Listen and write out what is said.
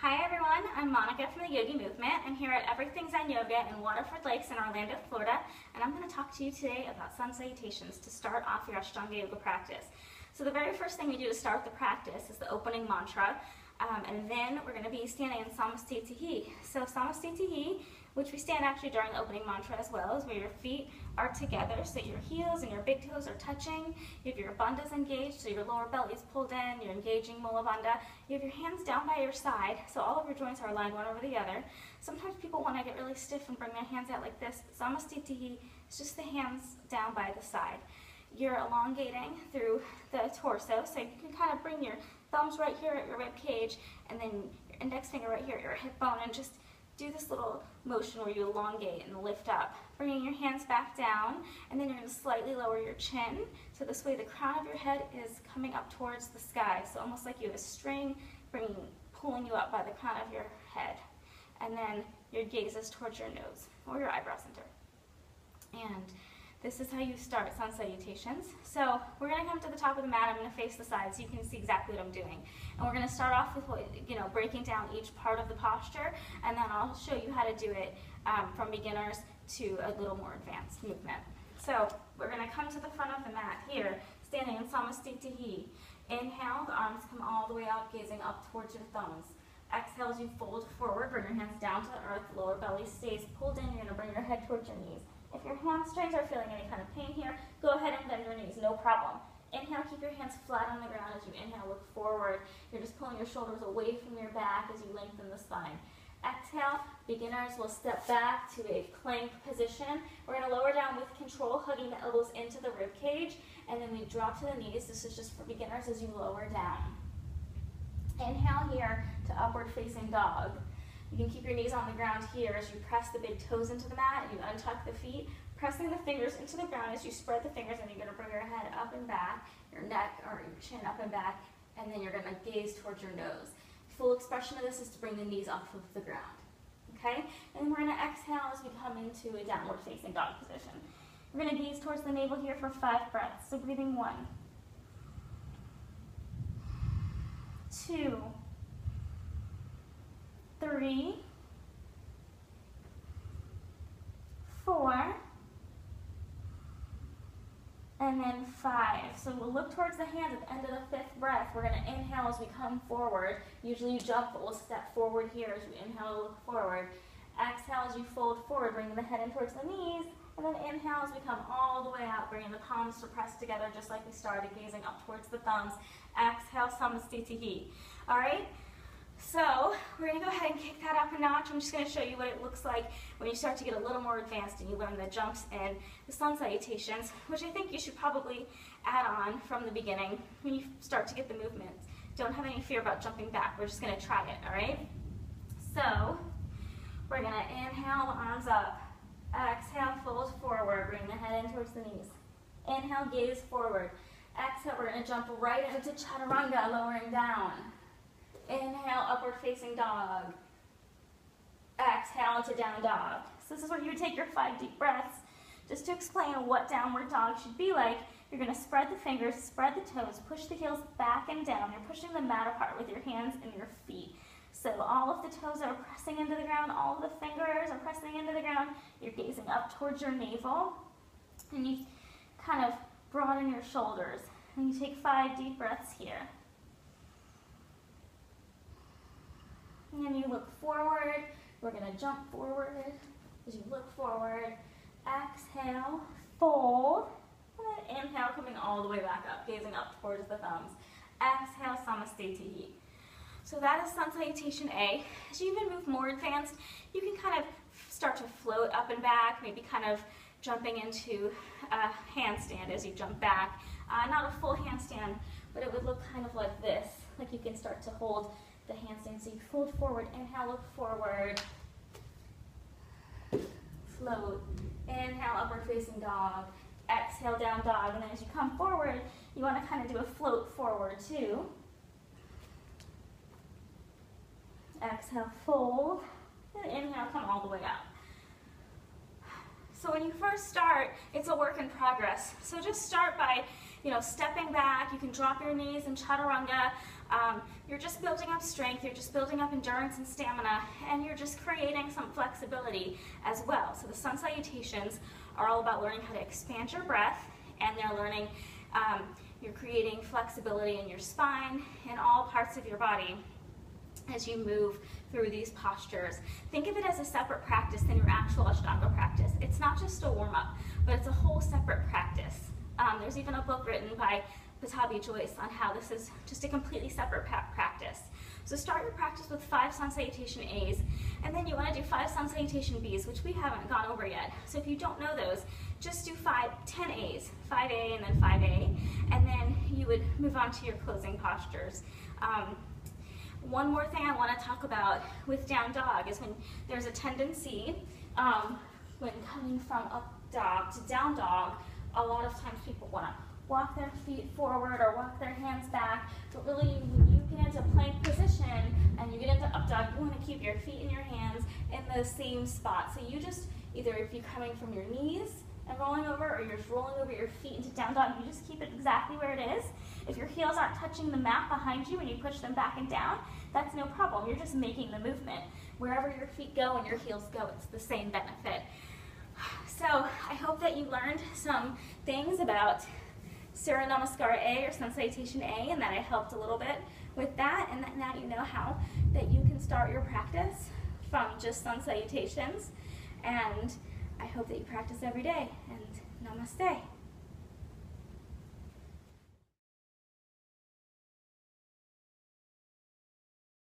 Hi everyone, I'm Monica from the Yogi Movement. I'm here at Everything's on Yoga in Waterford Lakes in Orlando, Florida, and I'm going to talk to you today about Sun Salutations to start off your Ashtanga yoga practice. So the very first thing we do to start the practice is the opening mantra, and then we're going to be standing in Samasthiti. So Samasthiti, which we stand actually during the opening mantra as well, is where your feet are together, so your heels and your big toes are touching. You have your bandhas engaged, so your lower belly is pulled in, you're engaging Mula Bandha. You have your hands down by your side, so all of your joints are aligned one over the other. Sometimes people want to get really stiff and bring their hands out like this. Samasthiti is just the hands down by the side. You're elongating through the torso, so you can kind of bring your thumbs right here at your rib cage, and then your index finger right here at your hip bone, and just do this little motion where you elongate and lift up, bringing your hands back down, and then you're going to slightly lower your chin, so this way the crown of your head is coming up towards the sky, so almost like you have a string pulling you up by the crown of your head, and then your gaze is towards your nose or your eyebrow center. And this is how you start Sun Salutations. So we're going to come to the top of the mat. I'm going to face the side so you can see exactly what I'm doing. And we're going to start off with breaking down each part of the posture, and then I'll show you how to do it from beginners to a little more advanced movement. So we're going to come to the front of the mat here, standing in Samasthiti. Inhale, the arms come all the way up, gazing up towards your thumbs. Exhale as you fold forward, bring your hands down to the earth, lower belly stays pulled in. You're going to bring your head towards your knees. If your hamstrings are feeling any kind of pain here, go ahead and bend your knees, no problem. Inhale, keep your hands flat on the ground as you inhale, look forward. You're just pulling your shoulders away from your back as you lengthen the spine. Exhale, beginners will step back to a plank position. We're going to lower down with control, hugging the elbows into the rib cage, and then we drop to the knees. This is just for beginners as you lower down. Inhale here to upward facing dog. You can keep your knees on the ground here as you press the big toes into the mat, you untuck the feet, pressing the fingers into the ground as you spread the fingers, and you're going to bring your head up and back, your neck or your chin up and back, and then you're going to gaze towards your nose. Full expression of this is to bring the knees off of the ground. Okay? And we're going to exhale as we come into a downward facing dog position. We're going to gaze towards the navel here for 5 breaths. So breathing 1, 2, 3, 4, and then 5. So we'll look towards the hands at the end of the 5th breath. We're going to inhale as we come forward. Usually you jump, but we'll step forward here as you inhale, look forward. Exhale as you fold forward, bringing the head in towards the knees, and then inhale as we come all the way out, bringing the palms to press together just like we started, gazing up towards the thumbs. Exhale, Samasthiti. All right? So we're going to go ahead and kick that up a notch. I'm just going to show you what it looks like when you start to get a little more advanced and you learn the jumps and the Sun Salutations, which I think you should probably add on from the beginning when you start to get the movement. Don't have any fear about jumping back. We're just going to try it, all right? So we're going to inhale, arms up. Exhale, fold forward. Bring the head in towards the knees. Inhale, gaze forward. Exhale, we're going to jump right into Chaturanga, lowering down. Inhale, upward facing dog. Exhale to down dog. So this is where you would take your 5 deep breaths. Just to explain what downward dog should be like, you're going to spread the fingers, spread the toes, push the heels back and down. You're pushing the mat apart with your hands and your feet. So all of the toes are pressing into the ground, all of the fingers are pressing into the ground. You're gazing up towards your navel, and you kind of broaden your shoulders. And you take 5 deep breaths here. And then you look forward. We're going to jump forward as you look forward. Exhale, fold. And then inhale, coming all the way back up, gazing up towards the thumbs. Exhale, Samasthiti. So that is Sun Salutation A. As you even move more advanced, you can kind of start to float up and back, maybe kind of jumping into a handstand as you jump back. Not a full handstand, but it would look kind of like this, like you can start to hold the handstand. So you fold forward, inhale, look forward, float, inhale, upward facing dog, exhale, down dog, and then as you come forward, you want to kind of do a float forward too. Exhale, fold, and inhale, come all the way up. So when you first start, it's a work in progress. So just start by, stepping back. You can drop your knees in chaturanga. You're just building up strength, you're just building up endurance and stamina, and you're just creating some flexibility as well. So the Sun Salutations are all about learning how to expand your breath, and they're learning, you're creating flexibility in your spine and all parts of your body as you move through these postures. Think of it as a separate practice than your actual Ashtanga practice. It's not just a warm-up, but it's a whole separate practice. There's even a book written by Patabi Joyce on how this is just a completely separate practice. So start your practice with 5 Sun Salutation A's, and then you want to do 5 Sun Salutation B's, which we haven't gone over yet. So if you don't know those, just do 10 A's, 5A and then 5A, and then you would move on to your closing postures. One more thing I want to talk about with down dog is when there's a tendency, when coming from up dog to down dog, a lot of times people want to walk their feet forward or walk their hands back, but really when you get into plank position and you get into up dog, you want to keep your feet and your hands in the same spot. So you just, either if you're coming from your knees and rolling over, or you're just rolling over your feet into down dog, you just keep it exactly where it is. If your heels aren't touching the mat behind you and you push them back and down, that's no problem. You're just making the movement. Wherever your feet go and your heels go, it's the same benefit. So I hope that you learned some things about Surya Namaskara A or Sun Salutation A, and that I helped a little bit with that, and that now you know how that you can start your practice from just Sun Salutations, and I hope that you practice every day, and namaste.